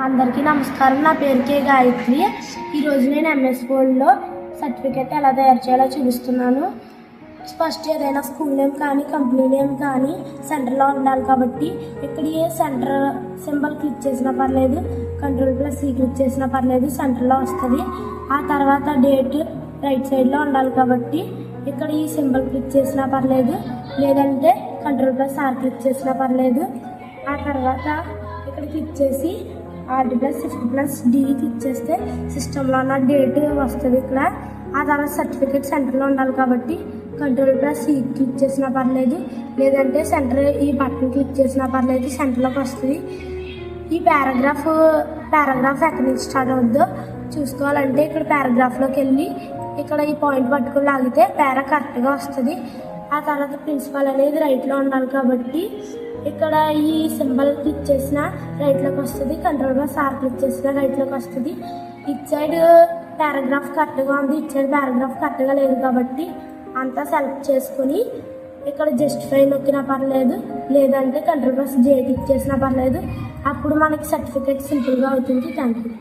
అందరికీ నమస్కారం. నా పేరు కే గాయత్రి. ఈరోజు నేను ఎంఎస్ వర్డ్లో సర్టిఫికెట్ ఎలా తయారు చేయాలో చూపిస్తున్నాను. ఫస్ట్ ఏదైనా స్కూల్ నేమ్ కానీ కంపెనీ నేమ్ కానీ సెంటర్లో ఉండాలి కాబట్టి ఇక్కడ ఏ సెంటర్ సింబల్ క్లిక్ చేసినా పర్లేదు, Ctrl+C క్లిక్ చేసినా పర్లేదు, సెంటర్లో వస్తుంది. ఆ తర్వాత డేట్ రైట్ సైడ్లో ఉండాలి కాబట్టి ఇక్కడ ఈ సింబల్ క్లిక్ చేసినా పర్లేదు, లేదంటే Ctrl+R క్లిక్ చేసినా పర్లేదు. ఆ తర్వాత ఇక్కడ క్లిక్ చేసి Alt+Shift+D క్లిక్ చేస్తే సిస్టంలో ఉన్న డేట్ వస్తుంది ఇక్కడ. ఆ తర్వాత సర్టిఫికేట్ సెంటర్లో ఉండాలి కాబట్టి Ctrl+C క్లిక్ చేసినా పర్లేదు, లేదంటే సెంటర్ ఈ బటన్ క్లిక్ చేసినా పర్లేదు, సెంటర్లోకి వస్తుంది. ఈ పారాగ్రాఫ్ ఎక్కడి నుంచి స్టార్ట్ అవుద్దో చూసుకోవాలంటే ఇక్కడ పారాగ్రాఫ్లోకి వెళ్ళి ఇక్కడ ఈ పాయింట్ పట్టుకుని లాగితే పారా కరెక్ట్గా వస్తుంది. ఆ తర్వాత ప్రిన్సిపల్ అనేది రైట్లో ఉండాలి కాబట్టి ఇక్కడ ఈ సింబల్ క్లిక్ చేసిన రైట్లోకి వస్తుంది, Ctrl+R క్లిక్ చేసిన రైట్లోకి వస్తుంది. ఇటు సైడ్ పారాగ్రాఫ్ కరెక్ట్గా ఉంది, ఇటు సైడ్ పారాగ్రాఫ్ కరెక్ట్గా లేదు కాబట్టి అంతా సెలెక్ట్ చేసుకుని ఇక్కడ జస్టిఫై నొక్కినా పర్లేదు, లేదంటే Ctrl+J క్లిక్ చేసినా పర్లేదు. అప్పుడు మనకి సర్టిఫికేట్ సింపుల్గా అవుతుంది. Thank you.